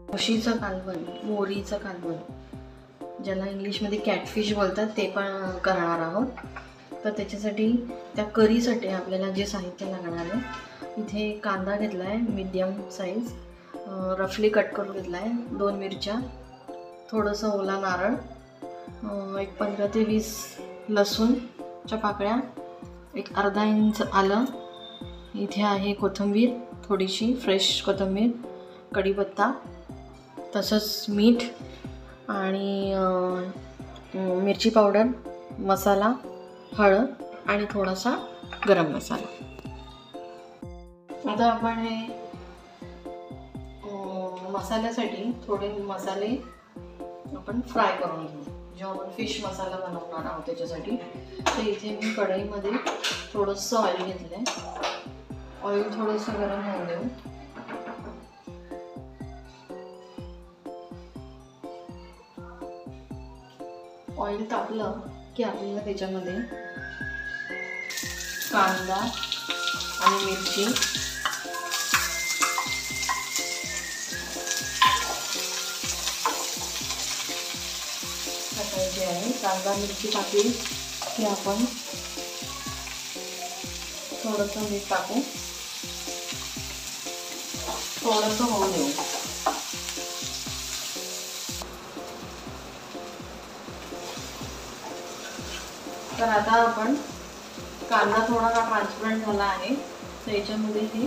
म्हशीचं कालवण, मोरीचं कालवण, ज्याला इंग्लिशमध्ये कॅटफिश बोलतात, ते पण करणार आहोत. तर त्याच्यासाठी त्या करीसाठी आपल्याला जे साहित्य लागणार आहे, इथे कांदा घेतला आहे मीडियम साईज, रफली कट करून घेतला आहे, 2 मिरच्या, थोडंसं ओला नारळ, एक 15 ते 20 लसूणच्या पाकळ्या, एक अर्धा इंच आलं, इथे आहे कोथिंबीर, थोडीशी फ्रेश कोथिंबीर, कढीपत्ता, तसंच मीठ आणि मिरची पावडर, मसाला, हळद आणि थोडासा गरम मसाला. आता आपण हे मसाल्यासाठी थोडे मसाले आपण फ्राय करून घेऊ. जेव्हा आपण फिश मसाला बनवणार आहोत त्याच्यासाठी, तर इथे मी कढईमध्ये थोडंसं ऑइल घेतलं आहे. ऑइल थोडंसं गरम होऊ देऊ. ऑइल तापलं की आपल्याला त्याच्यामध्ये कांदा आणि मिरची, टाकायची आहे. कांदा मिरची टाकली की आपण थोडंसं मीठ टाकू, थोडंसं होऊ देऊ. तर आता आपण कांदा थोडा ट्रान्सपरंट झाला आहे, तर याच्यामध्ये हे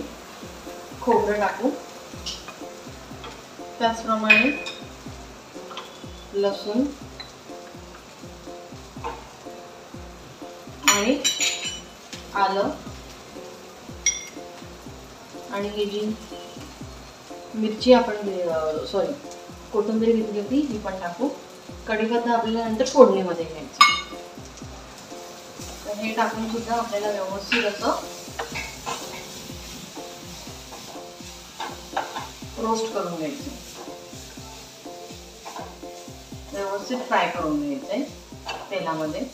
खोबरं टाकू, त्याचप्रमाणे लसूण आणि आलं आणि ही जी मिरची आपण कोथिंबीर घेतली होती ही पण टाकू. कढीपत्ता आपल्याला नंतर फोडणीमध्ये घ्यायचं. तर हे टाकून सुद्धा आपल्याला व्यवस्थित असं रोस्ट करून घ्यायचं, व्यवस्थित फ्राय करून घ्यायचंय तेलामध्ये.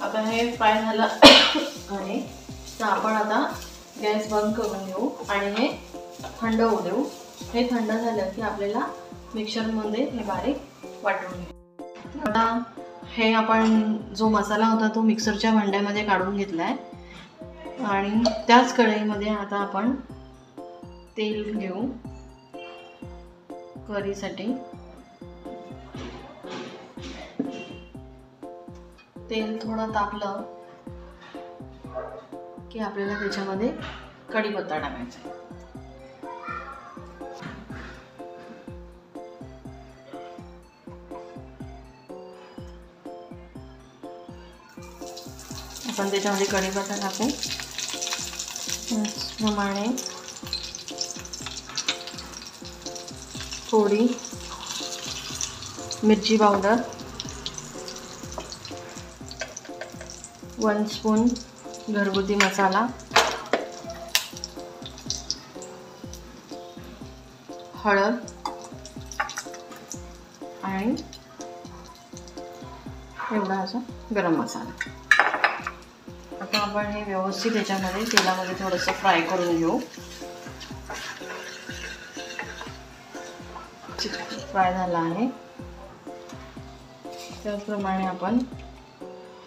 आता हे फ्राय झालं आहे, तर आपण आता गॅस बंद करून घेऊ आणि हे थंड होऊ देऊ. हे थंड झालं की आपल्याला मिक्सरमध्ये हे बारीक वाटून घेऊ. आता हे आपण जो मसाला होता तो मिक्सरच्या भांड्यामध्ये काढून घेतला आहे आणि त्याच कढईमध्ये आता आपण तेल घेऊ करीसाठी. तेल थोडं तापलं की आपल्याला त्याच्यामध्ये कढीपत्ता टाकायचा. आपण त्याच्यामध्ये कढीपत्ता टाकू, त्याचप्रमाणे थोडी मिरची पावडर, 1 स्पून घरगुती मसाला, हळद आणि एवढा असा गरम मसाला. आता आपण हे व्यवस्थित याच्यामध्ये तेलामध्ये थोडंसं फ्राय करून घेऊ. फ्राय झाला आहे. त्याचप्रमाणे आपण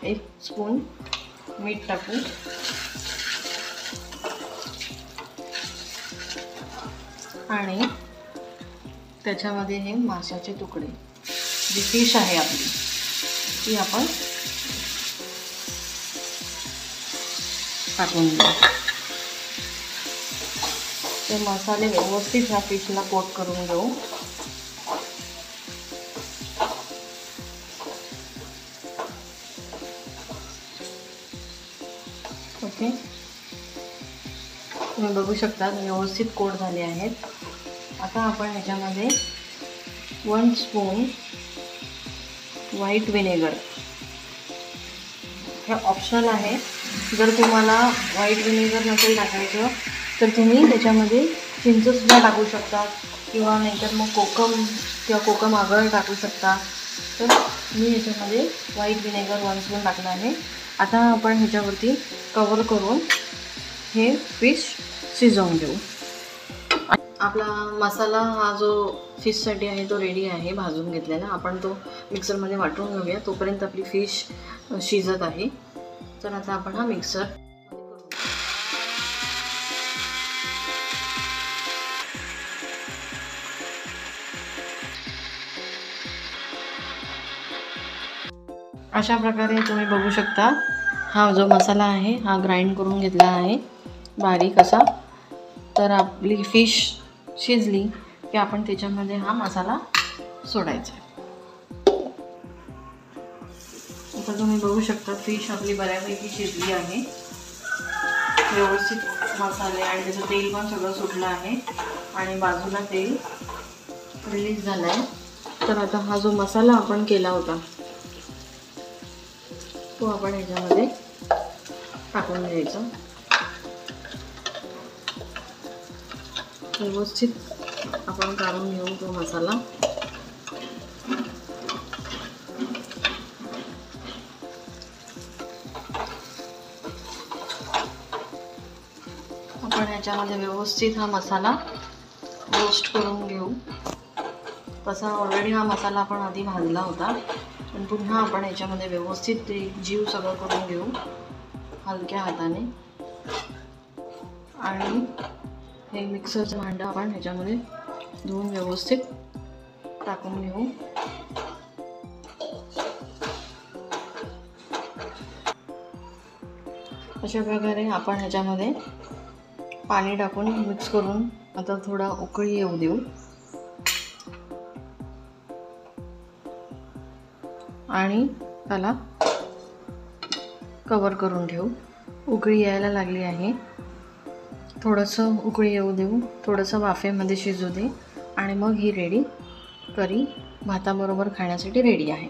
1 स्पून मीठ टाकू, आणि त्याच्यामध्ये हे माशाचे तुकडे, जी फिश आहे आपली, ती आपण टाकून घेऊ. ते मसाले व्यवस्थित ह्या फिशला कोट करून घेऊ. ओके, तुम्ही बघू शकता व्यवस्थित कोट झाले आहेत. आता आपण याच्यामध्ये 1 स्पून व्हाईट व्हिनेगर, हे ऑप्शनल आहे. जर तुम्हाला व्हाईट व्हिनेगर नसेल टाकायचं तर तुम्ही त्याच्यामध्ये चिंचसुद्धा टाकू शकता किंवा नाहीतर मग कोकम आगळ टाकू शकता. तर मी ह्याच्यामध्ये व्हाईट विनेगर 1 स्पून टाकलं आहे. आता आपण ह्याच्यावरती कवर करून हे फिश शिजवून घेऊ. आपला मसाला हा जो फिशसाठी आहे तो रेडी आहे, भाजून घेतलेला. आपण तो मिक्सरमध्ये वाटून घेऊया. तोपर्यंत आपली फिश शिजत आहे. तर आता आपण हा मिक्सर अशा प्रकारे तुम्ही बघू शकता. हा जो मसाला आहे हा ग्राइंड करून घेतला आहे बारीक असा. तर आपली फिश शिजली की आपण त्याच्यामध्ये हा मसाला सोडायचा. आता तुम्ही बघू शकता फिश आपली बऱ्यापैकी शिजली आहे. व्यवस्थित मसाले आणि त्याचं तेल पण सगळं सुटलं आहे आणि बाजूला तेल रिलीज झालं आहे. तर आता हा जो मसाला आपण केला होता तो आपण ह्याच्यामध्ये टाकून द्यायचा. व्यवस्थित आपण काढून घेऊ तो मसाला. आपण ह्याच्यामध्ये व्यवस्थित हा मसाला रोस्ट करून घेऊ. तसा ऑलरेडी हा मसाला आपण आधी भाजला होता, पण पुन्हा आपण ह्याच्यामध्ये व्यवस्थित ते जीव सगळं करून घेऊ हलक्या हाताने. आणि हे मिक्सरचं भांडं आपण ह्याच्यामध्ये धुवून व्यवस्थित टाकून घेऊ. अशा प्रकारे आपण ह्याच्यामध्ये पाणी टाकून मिक्स करून आता थोडा उकळी येऊ देऊ. आणि त्याला कवर करून ठेवू. उकळी यायला लागली आहे. थोडंसं उकळी येऊ देऊ, थोडंसं वाफेमध्ये शिजू दे आणि मग ही करी भाताबरोबर खाण्यासाठी रेडी आहे.